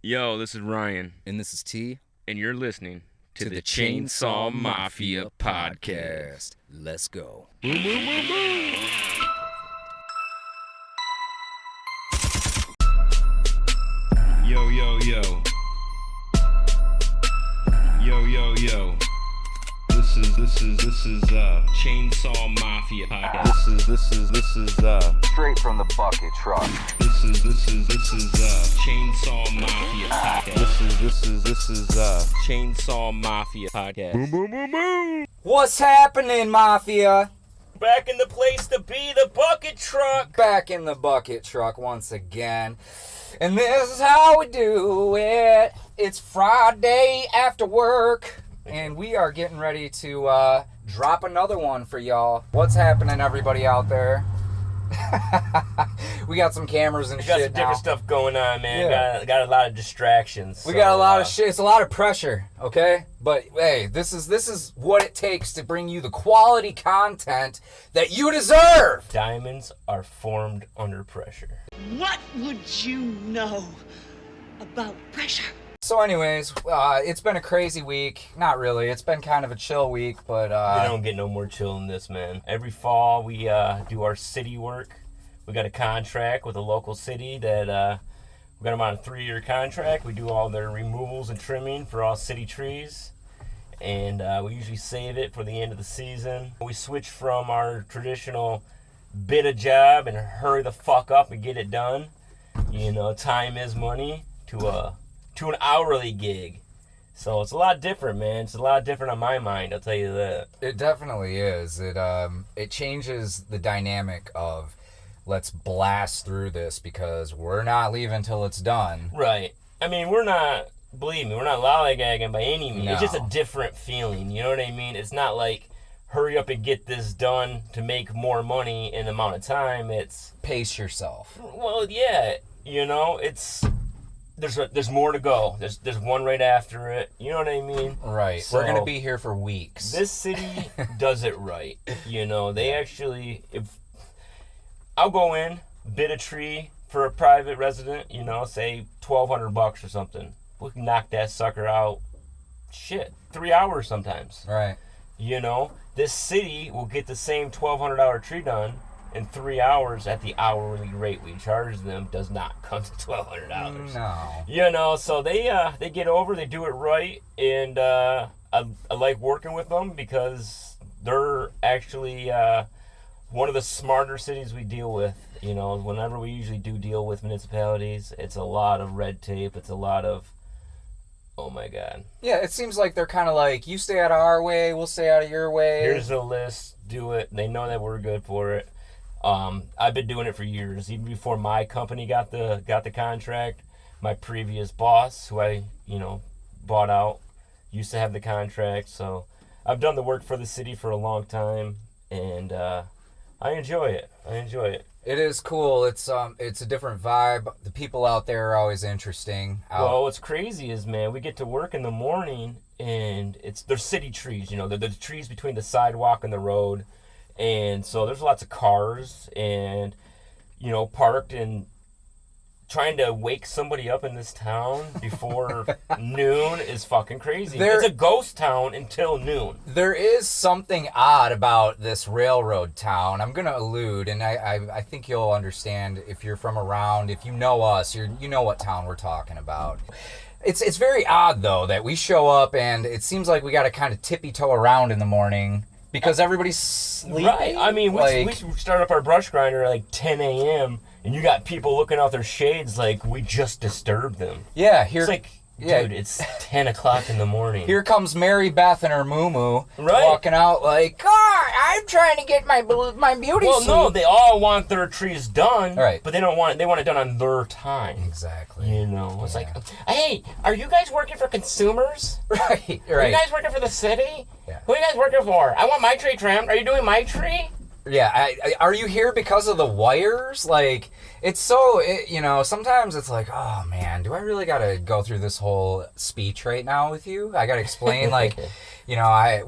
Yo, this is Ryan, And this is T. and you're listening to the Chainsaw Mafia podcast. Let's go. Boom, boom, boom, boom. Yo, yo, yo. Yo, yo, yo. This is Chainsaw Mafia podcast. This is straight from the bucket truck. This is Chainsaw Mafia podcast. This is Chainsaw Mafia podcast. Boom, boom, boom, boom. What's happening, Mafia? Back in the place to be, the bucket truck. Back in the bucket truck once again. And this is how we do it. It's Friday after work, and we are getting ready to drop another one for y'all. What's happening, everybody out there? We got some cameras and We shit got some different now. stuff going on, man. Yeah. Got a lot of distractions. We got a lot of shit. It's a lot of pressure, okay? But hey, this is what it takes to bring you the quality content that you deserve. Diamonds are formed under pressure. What would you know about pressure? So anyways, it's been a crazy week. Not really. It's been kind of a chill week, but We don't get no more chill than this, man. Every fall, we do our city work. We got a contract with a local city that we got them on a 3-year contract. We do all their removals and trimming for all city trees. And we usually save it for the end of the season. We switch from our traditional bid a job and hurry the fuck up and get it done. You know, time is money, to an hourly gig. So it's a lot different, man. It's a lot different on my mind, I'll tell you that. it definitely is. It changes the dynamic of let's blast through this because we're not leaving till it's done. Right. I mean, believe me, we're not lollygagging by any means. No. It's just a different feeling, you know what I mean? It's not like, hurry up and get this done to make more money in the amount of time. It's, Pace yourself. well, yeah, you know, there's more to go. There's one right after it, you know what I mean? Right. So, We're going to be here for weeks. This city does it right. You know, they actually, if I'll go in, bid a tree for a private resident, you know, say $1,200 or something. We can knock that sucker out, 3 hours sometimes. Right. You know, this city will get the same $1,200 tree done in 3 hours at the hourly rate we charge them. Does not come to $1,200. No. You know, so they get over, they do it right, and I like working with them because they're actually one of the smarter cities we deal with. You know, whenever we usually do deal with municipalities, it's a lot of red tape, it's a lot of, oh my God. Yeah, it seems like they're kind of like, you stay out of our way, we'll stay out of your way. Here's a list, do it. They know that we're good for it. I've been doing it for years, even before my company got the contract. My previous boss, who I bought out, used to have the contract. So I've done the work for the city for a long time, and I enjoy it. It is cool. It's a different vibe. The people out there are always interesting. Well, what's crazy is, man, we get to work in the morning, and they're city trees. You know, they're the trees between the sidewalk and the road. And so there's lots of cars and, you know, parked, and trying to wake somebody up in this town before noon is fucking crazy. It's a ghost town until noon. There is something odd about this railroad town. I'm going to allude, and I think you'll understand if you're from around, if you know us, you know what town we're talking about. It's very odd, though, that we show up and it seems like we got to kind of tippy-toe around in the morning because everybody's sleeping. Right. I mean, we start up our brush grinder at like 10 a.m., and you got people looking out their shades like we just disturbed them. Yeah, It's like, dude, it's 10 o'clock in the morning. Here comes Mary Beth and her moo-moo Right. walking out like, God, I'm trying to get my beauty Well, sleep. no, they all want their trees done, Right. but they want it done on their time. Exactly. You know, it's like, hey, are you guys working for consumers? Right, Are right. you guys working for the city? Yeah. Who are you guys working for? I want my tree trimmed. Are you doing my tree? Yeah, are you here because of the wires? Like, it's so, sometimes it's like, oh man, do I really gotta go through this whole speech right now with you? I gotta explain, like, we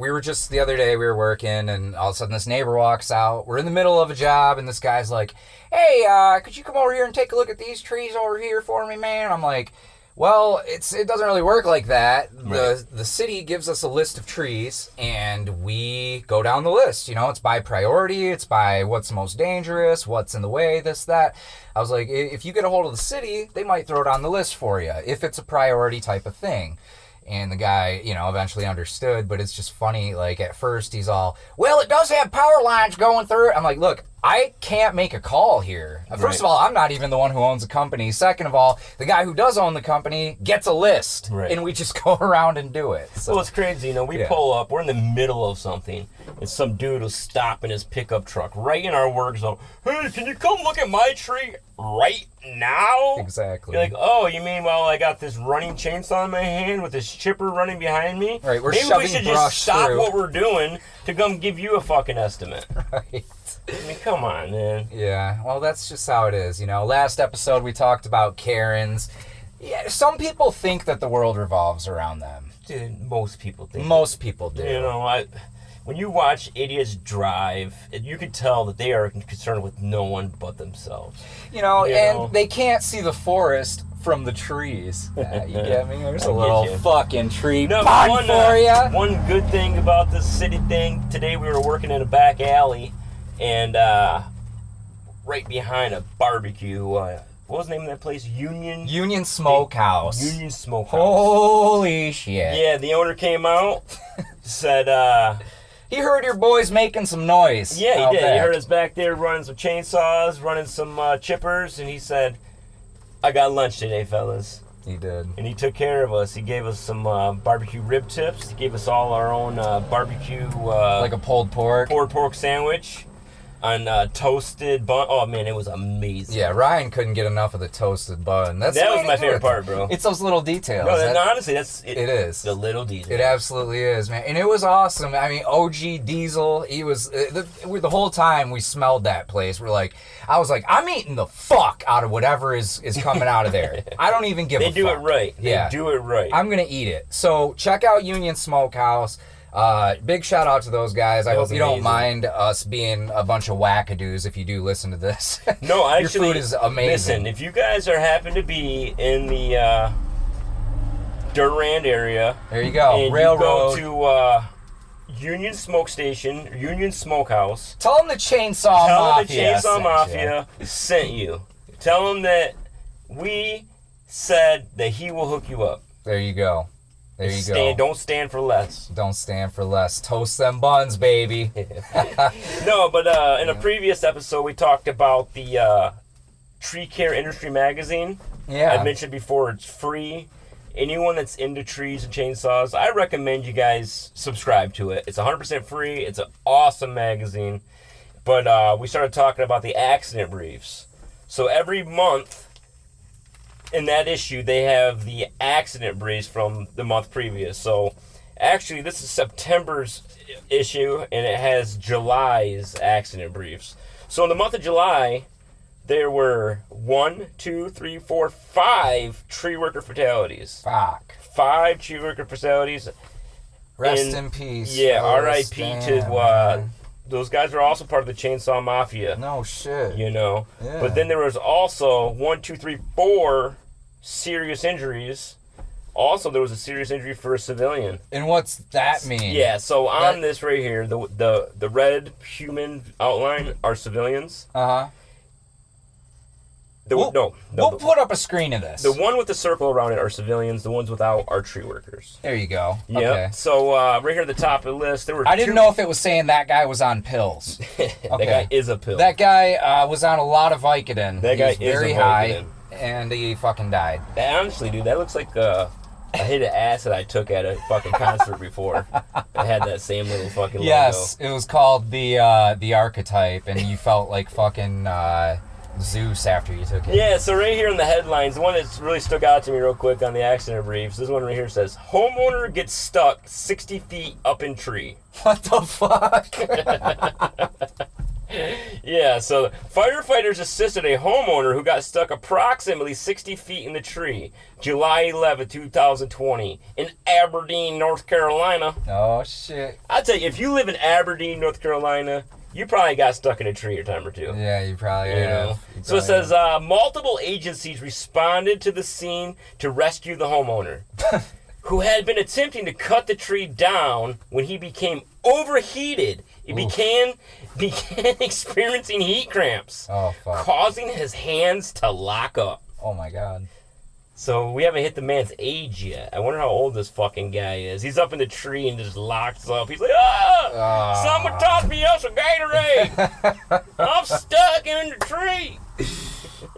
were just, the other day we were working, and all of a sudden this neighbor walks out. We're in the middle of a job, and this guy's like, hey, could you come over here and take a look at these trees over here for me, man? I'm like, Well, it doesn't really work like that. Right. The city gives us a list of trees, and we go down the list. You know, it's by priority. It's by what's most dangerous, what's in the way, this, that. I was like, if you get a hold of the city, they might throw it on the list for you, if it's a priority type of thing. And the guy, you know, eventually understood, but it's just funny, like, at first he's all, well, it does have power lines going through it. I'm like, look, I can't make a call here. First of all, I'm not even the one who owns the company. Second of all, the guy who does own the company gets a list, and we just go around and do it. So, well, it's crazy. You know, we pull up, we're in the middle of something, and some dude will stop in his pickup truck right in our work zone. Hey, can you come look at my tree right now? Exactly. You're like, oh, you mean while I got this running chainsaw in my hand with this chipper running behind me? Right, we're Maybe shoving we should brush just stop through. what we're doing to come give you a fucking estimate. Right. I mean, come on, man. Yeah, well, that's just how it is, you know. Last episode, we talked about Karens. Yeah, some people think that the world revolves around them. Dude, most people think. Most people do. You know, when you watch idiots drive, you can tell that they are concerned with no one but themselves. You know, they can't see the forest from the trees. You get me? There's a little fucking tree pond for you. One good thing about this city thing, today we were working in a back alley, and right behind a barbecue, what was the name of that place? Union Smokehouse. Union Smokehouse. Holy shit. Yeah, the owner came out, said, he heard your boys making some noise. yeah, he did. He heard us back there running some chainsaws, running some chippers, and he said, I got lunch today, fellas. He did. And he took care of us. He gave us some barbecue rib tips. He gave us all our own barbecue... like a pulled pork? Pulled pork sandwich on toasted bun. Oh, man, it was amazing. Yeah, Ryan couldn't get enough of the toasted bun. That was my favorite part, bro. It's those little details. No, honestly, it is. The little details. It absolutely is, man. And it was awesome. I mean, OG Diesel, he was... the whole time we smelled that place, I was like, I'm eating the fuck out of whatever is coming out of there. I don't even give a fuck. They do it right. Yeah. They do it right. I'm going to eat it. So check out Union Smokehouse. Big shout out to those guys. I hope you don't mind us being a bunch of wackadoos if you do listen to this. No, actually, your food is amazing. Listen, if you guys happen to be in the Durand area, there you go. And Railroad. You go to Union Smoke Station, Union Smokehouse. Tell them the Chainsaw Mafia sent you. Tell them that we said that he will hook you up. There you go. There you go. Don't stand for less. Don't stand for less. Toast them buns, baby. No, but in a previous episode, we talked about the Tree Care Industry magazine. Yeah. I mentioned before, it's free. Anyone that's into trees and chainsaws, I recommend you guys subscribe to it. It's 100% free. It's an awesome magazine. But we started talking about the accident briefs. So every month in that issue, they have the accident briefs from the month previous. So actually, this is September's issue, and it has July's accident briefs. So in the month of July, there were 5 tree worker fatalities. Fuck. 5 tree worker fatalities. Rest in peace. Yeah, fellas. R.I.P. to those guys are also part of the Chainsaw Mafia. No shit. You know. Yeah. But then there was also 4 serious injuries. Also, there was a serious injury for a civilian. And what's that mean? Yeah, so on this right here, the red human outline are civilians. Uh-huh. We'll put up a screen of this. The one with the circle around it are civilians. The ones without are tree workers. There you go. Yep. Okay. So right here at the top of the list, there were I didn't know if it was saying that guy was on pills. That guy is a pill. That guy was on a lot of Vicodin. That guy was very is a high, Vicodin. and he fucking died. Honestly, dude, that looks like a hit of acid I took at a fucking concert before. I had that same little fucking Yes, it was called the Archetype, and you felt like fucking Zeus after you took it. Yeah, so right here in the headlines, the one that's really stuck out to me real quick on the accident briefs, this one right here says, homeowner gets stuck 60 feet up in tree. What the fuck? Yeah, so firefighters assisted a homeowner who got stuck approximately 60 feet in the tree, July 11, 2020, in Aberdeen, North Carolina. Oh, shit. I tell you, if you live in Aberdeen, North Carolina, You probably got stuck in a tree a time or two. Yeah, you probably You have. know? So it says multiple agencies responded to the scene to rescue the homeowner, who had been attempting to cut the tree down when he became overheated. He began experiencing heat cramps, causing his hands to lock up. Oh my God. So we haven't hit the man's age yet. I wonder how old this fucking guy is. He's up in the tree and just locks up. He's like, someone toss me up some Gatorade. I'm stuck in the tree.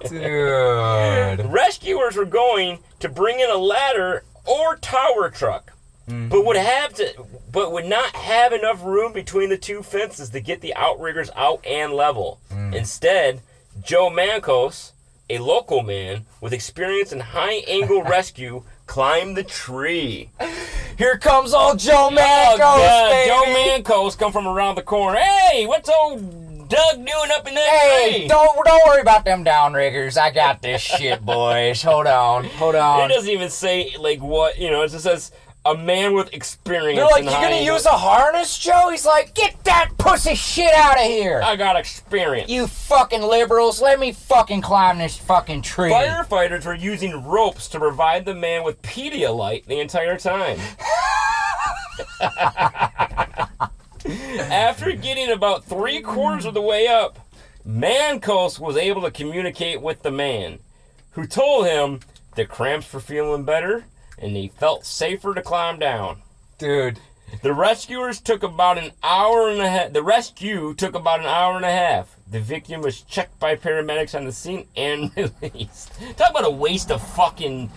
Dude. Rescuers were going to bring in a ladder or tower truck, but would not have enough room between the two fences to get the outriggers out and level. Instead, Joe Mancos, a local man with experience in high-angle rescue, climbed the tree. Here comes old Joe Mancos, baby. Joe Mancos come from around the corner. Hey, what's old Doug doing up in that tree? Hey, don't worry about them downriggers. I got this shit, boys. Hold on. It doesn't even say, like, what, it just says a man with experience. They're like, in you gonna high-angle. use a harness, Joe? He's like, get that pussy shit out of here. I got experience. You fucking liberals, let me fucking climb this fucking tree. Firefighters were using ropes to provide the man with Pedialyte the entire time. After getting about 3/4 of the way up, Mancos was able to communicate with the man, who told him the cramps were feeling better and he felt safer to climb down. Dude. The rescuers took about an hour and a half. The rescue took about an hour and a half. The victim was checked by paramedics on the scene and released. Talk about a waste of fucking,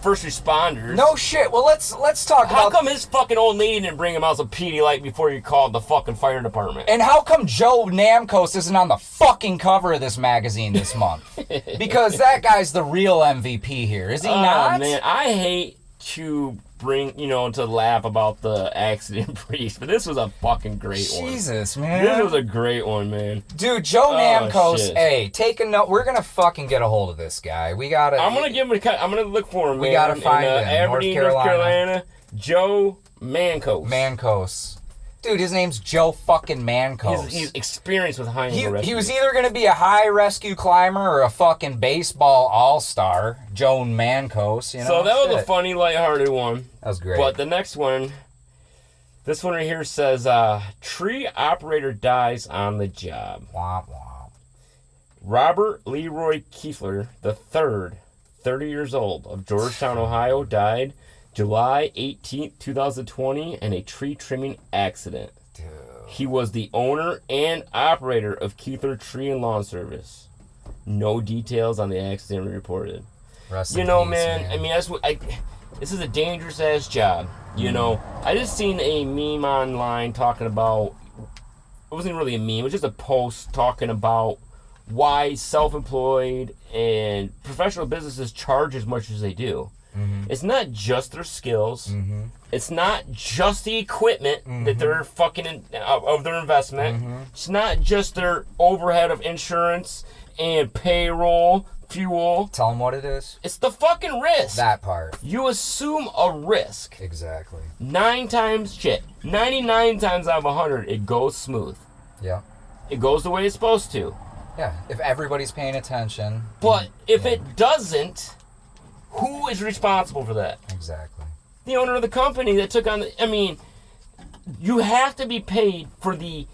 first responders. No shit. Well, let's talk How about... come his fucking old lady didn't bring him out some Pedialyte before you called the fucking fire department? And how come Joe Namcos isn't on the fucking cover of this magazine this month? Because that guy's the real MVP here, is he not? Man, I hate to bring, to laugh about the accident priest, but this was a fucking great one. Jesus, man. This was a great one, man. Dude, Joe Namcos, shit. hey, take a note. We're gonna fucking get a hold of this guy. We gotta... I'm gonna look for him, man. We gotta find him. Aberdeen, North Carolina. Joe Mancos. Mancos. Dude, his name's Joe fucking Mancos. He's experienced with high-angle rescue. He was either going to be a high rescue climber or a fucking baseball all-star. Joe Mancos, So that was a funny, lighthearted one. That was great. But the next one, this one right here says, tree operator dies on the job. Womp womp. Robert Leroy Kiefler III, 30 years old, of Georgetown, Ohio, died July 18th, 2020, in a tree trimming accident. Dude. He was the owner and operator of Keithler Tree and Lawn Service. No details on the accident were reported. Rest in peace, man, I mean, this is a dangerous ass job. I just seen a meme online talking about, it wasn't really a meme, it was just a post talking about why self-employed and professional businesses charge as much as they do. It's not just their skills. It's not just the equipment that they're fucking of their investment. It's not just their overhead of insurance and payroll, fuel. Tell him what it is. It's the fucking risk. That part. You assume a risk. Exactly. 99 times out of 100, it goes smooth. Yeah. It goes the way it's supposed to. Yeah. If everybody's paying attention. But if it doesn't, who is responsible for that? Exactly. The owner of the company that took on you have to be paid for the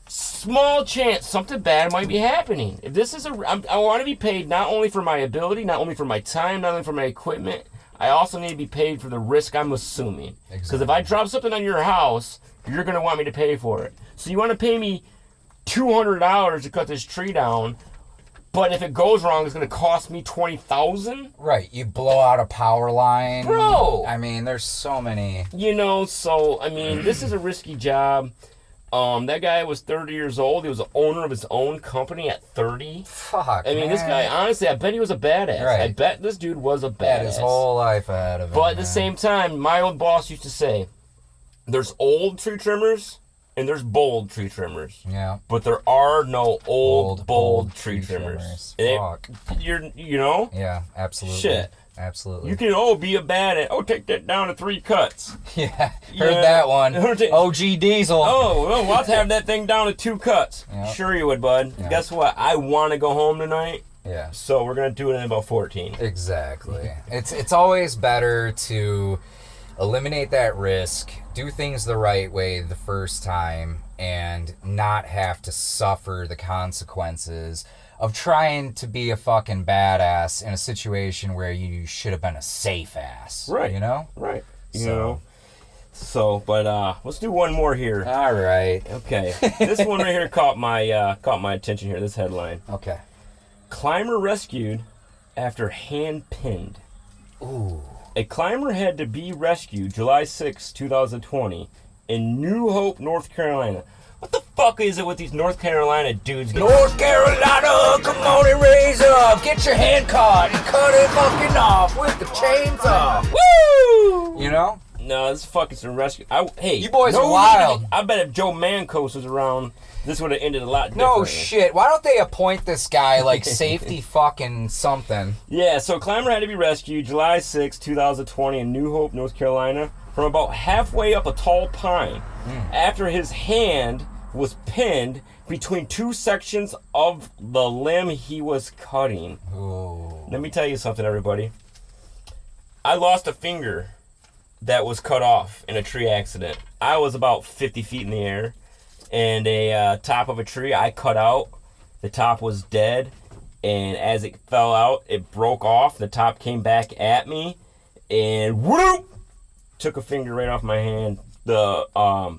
small chance something bad might be happening. If this is I want to be paid not only for my ability, not only for my time, not only for my equipment, I also need to be paid for the risk I'm assuming. Because if I drop something on your house, you're going to want me to pay for it. So you want to pay me $200 to cut this tree down, but if it goes wrong, it's going to cost me $20,000? Right. You blow out a power line. Bro! I mean, there's so many. This is a risky job. That guy was 30 years old. He was the owner of his own company at 30. Fuck, this guy, honestly, I bet he was a badass. Right. I bet this dude was a badass. Had his whole life ahead of him. But at the same time, my old boss used to say, there's old tree trimmers and there's bold tree trimmers. Yeah. But there are no bold tree trimmers. Fuck. You know? Yeah, absolutely. Shit. Absolutely. You can be a badass. Take that down to 3 cuts. Yeah, heard that one. OG Diesel. Well, let's have that thing down to 2 cuts. Yep. Sure you would, bud. Yep. Guess what? I want to go home tonight. Yeah. So we're gonna do it in about 14. Exactly. It's always better to eliminate that risk, do things the right way the first time, and not have to suffer the consequences of trying to be a fucking badass in a situation where you should have been a safe ass. Right. You know? Right. But let's do one more here. All right. Okay. This one right here caught my attention here. This headline. Okay. Climber rescued after hand pinned. Ooh. A climber had to be rescued July 6, 2020 in New Hope, North Carolina. What the fuck is it with these North Carolina dudes? North Carolina, come on and raise up. Get your hand caught and cut it fucking off with the chainsaw. Woo! You know? No, this is fucking some rescue. Hey, you boys are wild. I bet if Joe Mancos was around, this would have ended a lot No differently. shit. Why don't they appoint this guy like safety fucking something? Yeah, so a climber had to be rescued July 6, 2020 in New Hope, North Carolina from about halfway up a tall pine after his hand was pinned between 2 sections of the limb he was cutting. Ooh. Let me tell you something, everybody. I lost a finger that was cut off in a tree accident. I was about 50 feet in the air, and a top of a tree I cut out. The top was dead, and as it fell out, it broke off. The top came back at me, and whoop! Took a finger right off my hand. The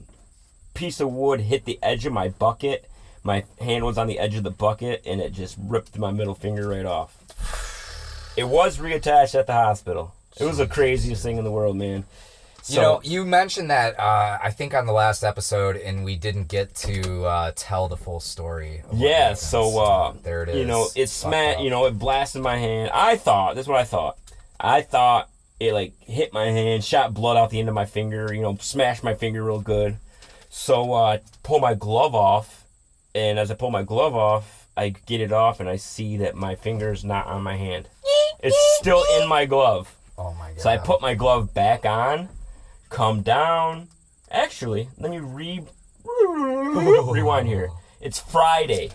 piece of wood hit the edge of my bucket. My hand was on the edge of the bucket, and it just ripped my middle finger right off. It was reattached at the hospital. It was the craziest thing in the world, man. So, You know, you mentioned that, I think on the last episode, and we didn't get to tell the full story. Of what happened. so there it is. You know, it smacked. You know, it blasted my hand. This is what I thought. I thought it like hit my hand, shot blood out the end of my finger. You know, smashed my finger real good. So I pull my glove off, and as I pull my glove off, I get it off, and I see that my finger's not on my hand. It's still in my glove. Oh my god. So I put my glove back on, come down. Actually, let me rewind here. It's Friday.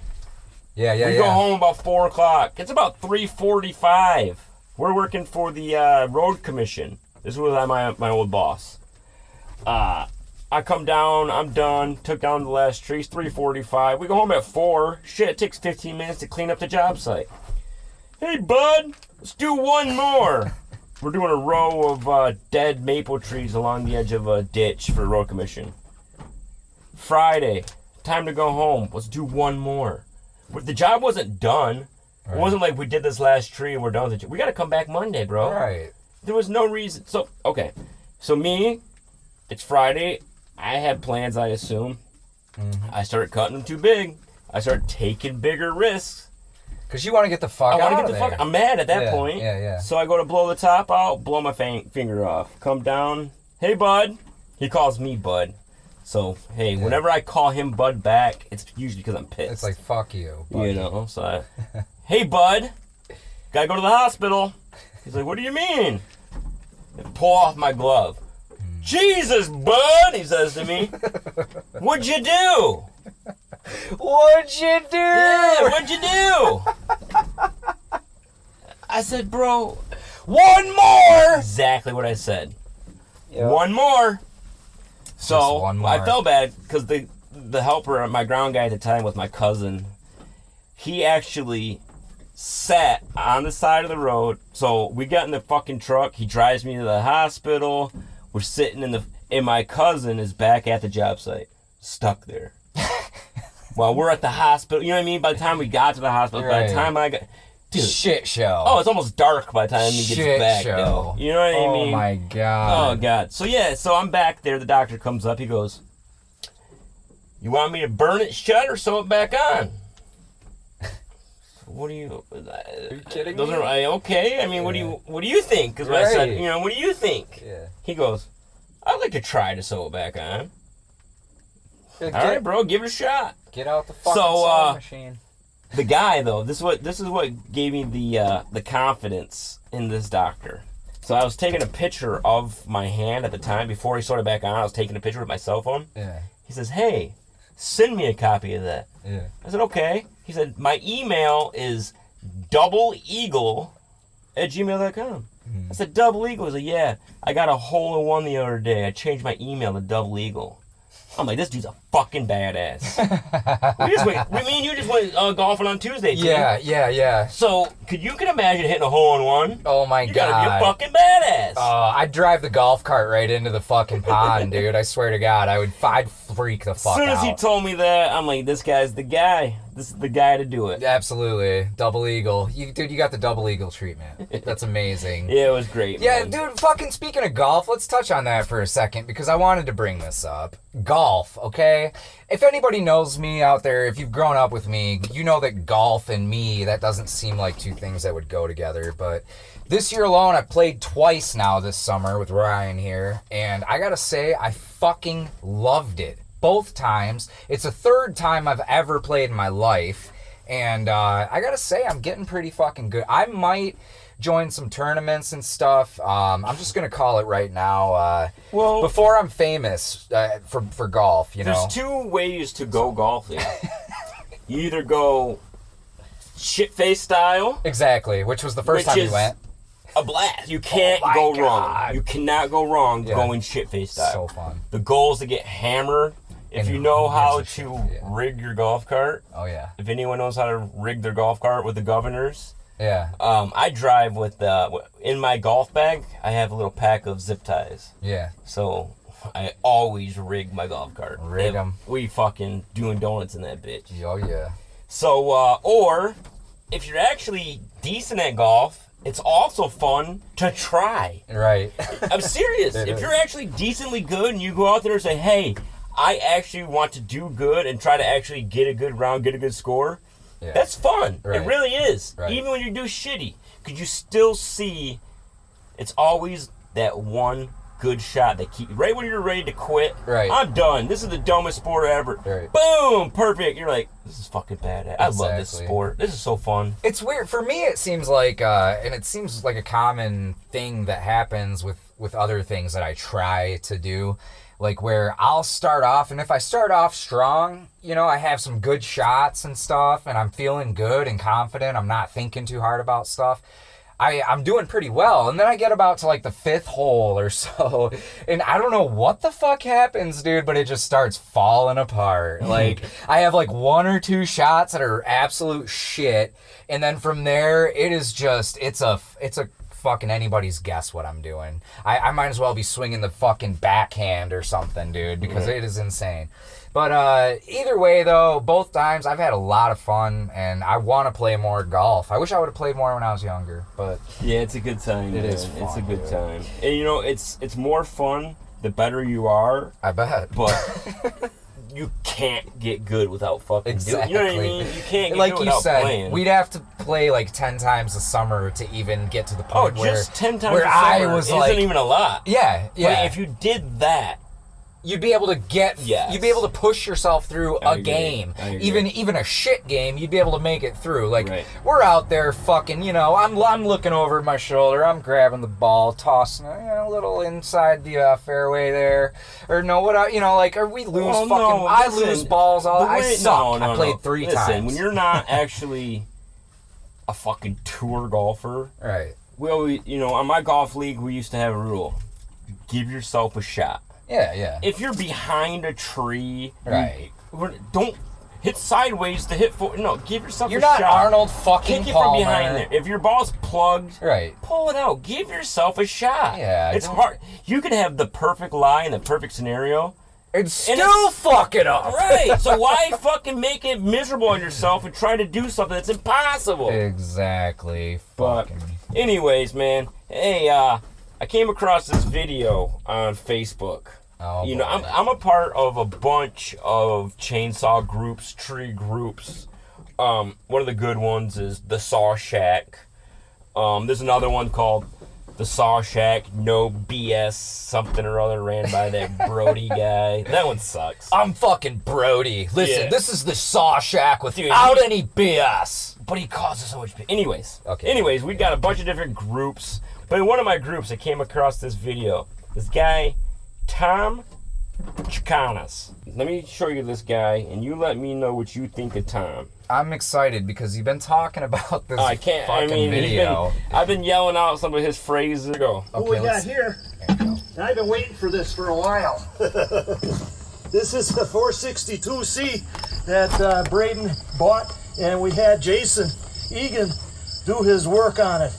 Yeah. We go home about 4 o'clock. It's about 3:45. We're working for the road commission. This was my old boss. I come down, I'm done, took down the last tree. It's 3:45. We go home at 4. Shit, it takes 15 minutes to clean up the job site. Hey, bud, let's do one more. We're doing a row of dead maple trees along the edge of a ditch for road commission. Friday, time to go home. Let's do one more. But the job wasn't done. Right. It wasn't like we did this last tree and we're done with the job. We got to come back Monday, bro. Right. There was no reason. So, okay. So me, it's Friday. I had plans, I assume. Mm-hmm. I started cutting them too big. I started taking bigger risks. Because you want to get the fuck out of there. I'm mad at that point. Yeah. So I go to blow the top out, blow my finger off. Come down. Hey, bud. He calls me bud. So, hey, whenever I call him bud back, it's usually because I'm pissed. It's like, fuck you, buddy. You know, so hey, bud. Gotta go to the hospital. He's like, what do you mean? I pull off my glove. Jesus, bud, he says to me. What'd you do? What'd you do? Yeah, what'd you do? I said, bro, one more! Exactly what I said. Yep. One more. So one more. I felt bad because the helper, my ground guy at the time was my cousin. He actually sat on the side of the road. So we got in the fucking truck. He drives me to the hospital. We're sitting and my cousin is back at the job site, stuck there. While we're at the hospital, you know what I mean? By the time we got to the hospital, by the time I got... Dude, shit show. Oh, it's almost dark by the time he gets back, though. You know what I mean? Oh, my God. Oh, God. So I'm back there. The doctor comes up. He goes, you want me to burn it shut or sew it back on? What do you... Are you kidding me? Okay. I mean, what do you think? Because I said, what do you think? Yeah. He goes, I'd like to try to sew it back on. All right, bro, give it a shot. Get out the fucking sewing machine. The guy though, this is what gave me the confidence in this doctor. So I was taking a picture of my hand at the time before he started back on. I was taking a picture with my cell phone. Yeah. He says, "Hey, send me a copy of that." Yeah. I said, "Okay." He said, "My email is doubleeagle@gmail.com." I said, "Double Eagle?" He said, "Yeah, I got a hole in one the other day. I changed my email to Double Eagle." I'm like, this dude's a fucking badass. Me and you just went golfing on Tuesday, too. Yeah. So, you can imagine hitting a hole in one. Oh my You God. gotta be a fucking badass. I'd drive the golf cart right into the fucking pond, dude. I swear to God, I'd freak the fuck out. As soon as he told me that, I'm like, this guy's the guy. This is the guy to do it. Absolutely. Double Eagle. You got the Double Eagle treatment. That's amazing. Yeah, it was great, Yeah, man. dude, fucking speaking of golf, let's touch on that for a second because I wanted to bring this up. Golf, okay? If anybody knows me out there, if you've grown up with me, you know that golf and me, that doesn't seem like two things that would go together. But this year alone, I played twice now this summer with Ryan here, and I gotta say, I fucking loved it. Both times. It's the third time I've ever played in my life, and I gotta say, I'm getting pretty fucking good. I might join some tournaments and stuff. I'm just gonna call it right now. Well, before I'm famous for golf, you know. There's two ways to go golfing. You either go shit-face style. Exactly, which was the first time we went. A blast. You can't Oh my go God. wrong. You cannot go wrong Yeah. going shit-face style. So fun. The goal is to get hammered. If And you know who how gives a to shit? Yeah. rig your golf cart, Oh yeah. if anyone knows how to rig their golf cart with the governors, Yeah. I drive with in my golf bag. I have a little pack of zip ties, Yeah. so I always rig my golf cart. Rig And 'em. We fucking doing donuts in that bitch. Oh yeah. So, or if you're actually decent at golf, it's also fun to try. Right. I'm serious. It If is. you're actually decently good and you go out there and say, "Hey, I actually want to do good and try to actually get a good round, get a good score," Yeah. that's fun. Right. It really is. Right. Even when you do shitty, because you still see it's always that one good shot that keep right when you're ready to quit. Right. I'm done. This is the dumbest sport ever. Right. Boom, perfect. You're like, this is fucking badass. I love this Exactly. sport. This is so fun. It's weird for me. It seems like, and it seems like a common thing that happens with other things that I try to do, like where I'll start off, and if I start off strong, you know, I have some good shots and stuff, and I'm feeling good and confident. I'm not thinking too hard about stuff. I'm doing pretty well, and then I get about to like the fifth hole or so, and I don't know what the fuck happens, dude, but it just starts falling apart. Like, I have like one or two shots that are absolute shit, and then from there, it is just, it's a fucking anybody's guess what I'm doing. I might as well be swinging the fucking backhand or something, dude, because it is insane. But either way, though, both times I've had a lot of fun, and I want to play more golf. I wish I would have played more when I was younger, but Yeah, it's a good time. It man. is It's a fun, good dude. time. And you know, it's more fun the better you are, I bet. but you can't get good without fucking doing it. You know what I Exactly. mean? You can't get Like good you without said, playing. we'd have to play like 10 times a summer to even get to the Oh, point where just 10 times where a I summer was isn't like, even a lot. yeah, But yeah. if you did that, You'd be able to get, Yes. you'd be able to push yourself through I a agree. game. I agree. Even a shit game, you'd be able to make it through. Like, Right. we're out there fucking, you know, I'm looking over my shoulder, I'm grabbing the ball, tossing it, you know, a little inside the fairway there. Or no, or we lose Well, fucking, no, I listen, lose balls all, the I way- suck. no, I played no. 3 Listen, times. when you're not actually a fucking tour golfer, Right. we always, on my golf league, we used to have a rule: give yourself a shot. Yeah, yeah. If you're behind a tree, Right. don't hit sideways to hit forward. No, give yourself You're a not shot. Arnold fucking Kick it from Palmer. behind there. If your ball's plugged, Right. pull it out. Give yourself a shot. Yeah, it's don't- hard. You can have the perfect lie in the perfect scenario. And still it's- fuck it up. Right. So why fucking make it miserable on yourself and try to do something that's impossible? Exactly. But Fucking. anyways, man. Hey, I came across this video on Facebook. Oh, You know, boy. I'm a part of a bunch of chainsaw groups, tree groups. One of the good ones is the Saw Shack. There's another one called the Saw Shack, no BS, something or other ran by that Brody guy. That one sucks. I'm fucking Brody. Listen, Yeah. this is the Saw Shack without any BS. But he causes so much. Anyways, Okay. we got a bunch of different groups. But in one of my groups, I came across this video. This guy, Tom Chicanas. Let me show you this guy, and you let me know what you think of Tom. I'm excited because you've been talking about this Fucking video. I've been yelling out some of his phrases. Go. What we got here, and I've been waiting for this for a while. This is the 462C that Braden bought, and we had Jason Egan do his work on it.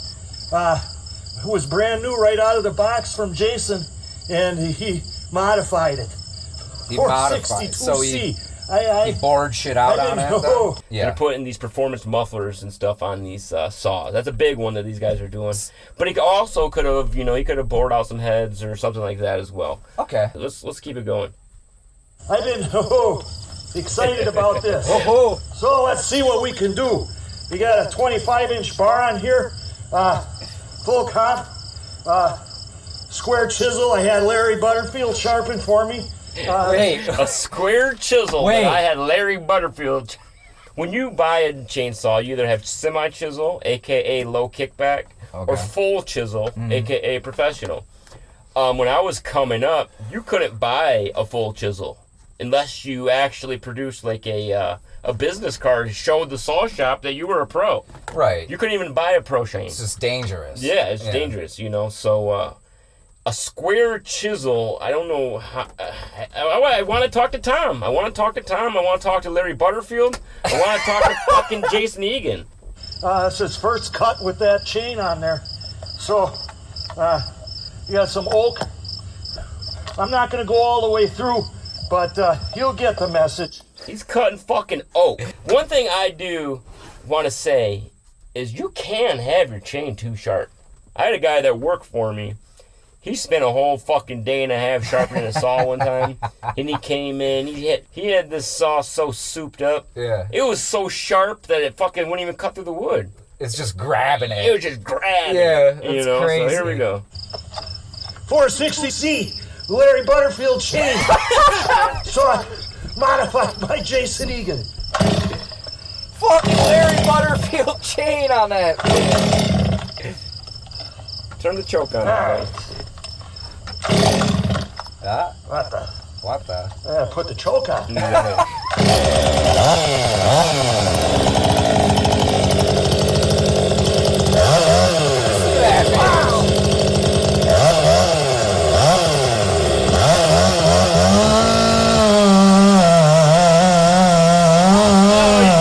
It was brand new right out of the box from Jason, and he modified it. He modified, so he bored shit out on it. know. They're putting these performance mufflers and stuff on these saws. That's a big one that these guys are doing. But he also could have, he could have bored out some heads or something like that as well. Okay. Let's keep it going. I've been excited about this. So let's see what we can do. We got a 25-inch bar on here, full comp, square chisel. I had Larry Butterfield sharpen for me. Wait. A square chisel Wait. that I had Larry Butterfield. When you buy a chainsaw, you either have semi-chisel, a.k.a. low kickback, or full chisel, a.k.a. professional. When I was coming up, you couldn't buy a full chisel unless you actually produced like a business card that showed the saw shop that you were a pro. Right. You couldn't even buy a pro chain. It's just dangerous. Yeah, it's dangerous, so... a square chisel, I don't know how... I want to talk to Tom. I want to talk to Larry Butterfield. I want to talk to fucking Jason Egan. It's his first cut with that chain on there. So, you got some oak. I'm not going to go all the way through, but you'll get the message. He's cutting fucking oak. One thing I do want to say is you can have your chain too sharp. I had a guy that worked for me. He spent a whole fucking day and a half sharpening a saw one time, and he came in. He had this saw so souped up. Yeah. It was so sharp that it fucking wouldn't even cut through the wood. It's just grabbing it. It was just grabbing. Yeah, it, that's crazy. So here we go. 460C, Larry Butterfield chain. So modified by Jason Egan. Fucking Larry Butterfield chain on that. Turn the choke on. What the? Put the choke on.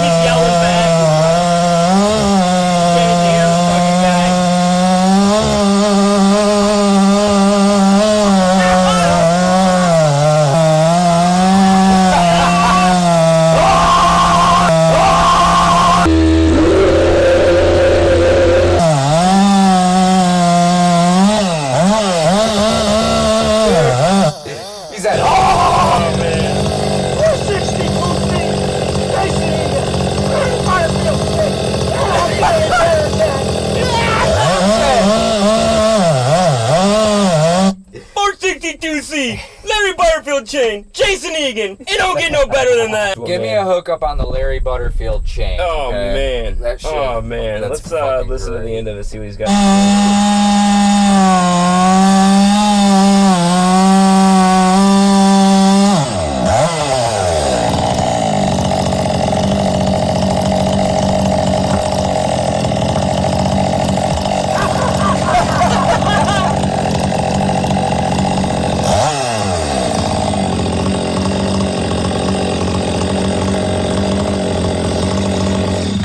He's yelling back. Can't hear the fucking guy. He's at 462C, Jason Egan, Larry Butterfield chain. 462C, Larry Butterfield chain, Jason Egan. It don't get no better than that. Give me a hookup on the Larry Butterfield chain. Oh okay? man. That shit, Oh man. that's Let's fucking listen to great. the end of it, see what he's got.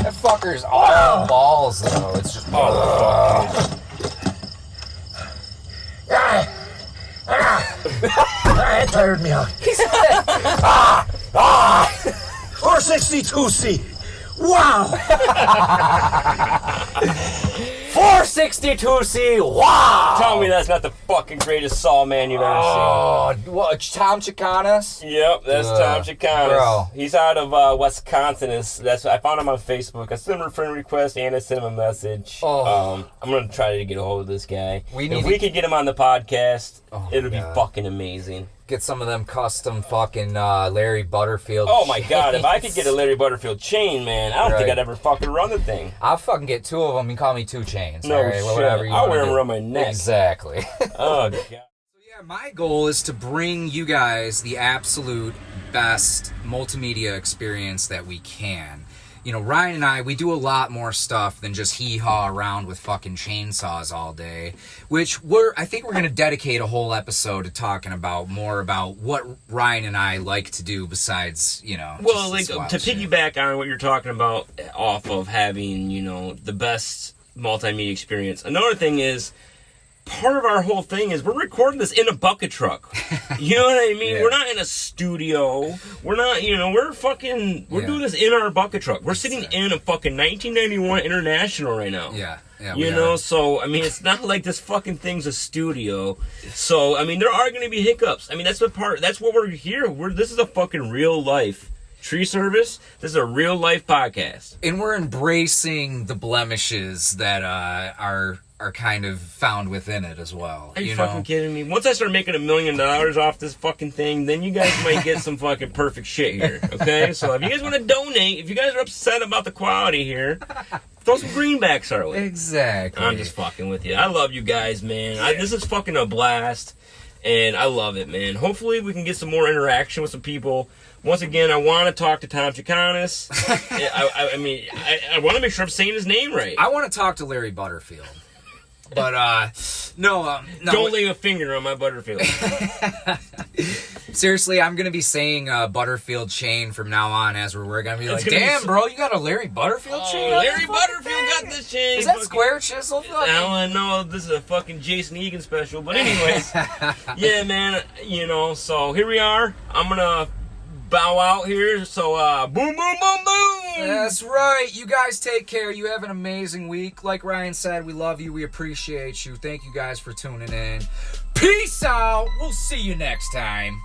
That fucker's all balls though. It's just That tired me out. 462C. Wow. 460 462C. Wow. Tell me that's not the fucking greatest saw man you've ever seen. Oh, what? Tom Chicanas? Yep, that's Tom Chicanas. Bro. He's out of Wisconsin. I found him on Facebook. I sent him a friend request and I sent him a message. Oh. I'm gonna try to get a hold of this guy. We If we could get him on the podcast, it'll be God. fucking amazing. Get some of them custom fucking Larry Butterfield. Oh my God! If I could chains. get a Larry Butterfield chain, man, I don't think Right. I'd ever fucking run the thing. I'll fucking get 2 of them. You can call me 2 Chains. No all right? shit. Whatever you I'll wanna wear them do. around my neck. Exactly. Oh God. Yeah, my goal is to bring you guys the absolute best multimedia experience that we can. You know, Ryan and I, we do a lot more stuff than just hee-haw around with fucking chainsaws all day, which I think we're going to dedicate a whole episode to talking about more about what Ryan and I like to do besides, you know, Well, just like this wild to shit. piggyback on what you're talking about, off of having, you know, the best multimedia experience. Another thing is, part of our whole thing is we're recording this in a bucket truck. You know what I mean? Yeah. We're not in a studio. We're not, you know, we're doing this in our bucket truck. We're sitting in a fucking 1991 International right now. Yeah, You know, so, I mean, it's not like this fucking thing's a studio. So, I mean, there are going to be hiccups. I mean, that's what we're here. This is a fucking real life tree service. This is a real life podcast. And we're embracing the blemishes that are kind of found within it as well. Are you know? fucking kidding me? Once I start making $1 million off this fucking thing, then you guys might get some fucking perfect shit here. Okay? So if you guys want to donate, if you guys are upset about the quality here, throw some greenbacks our way. Exactly. I'm just fucking with you. I love you guys, man. This is fucking a blast, and I love it, man. Hopefully we can get some more interaction with some people. Once again, I want to talk to Tom Chicanas. I mean, I want to make sure I'm saying his name right. I want to talk to Larry Butterfield. But, no. Don't lay a finger on my Butterfield. Seriously, I'm going to be saying Butterfield chain from now on as we're going to be like, damn, bro, you got a Larry Butterfield chain? on Larry your fucking Butterfield thing? got this chain. Is that square chisel? I don't know. This is a fucking Jason Egan special. But anyways, yeah, man, you know, so here we are. I'm going to bow out here. So, boom, boom, boom, boom. That's right. You guys take care. You have an amazing week. Like Ryan said, we love you. We appreciate you. Thank you guys for tuning in. Peace out. We'll see you next time.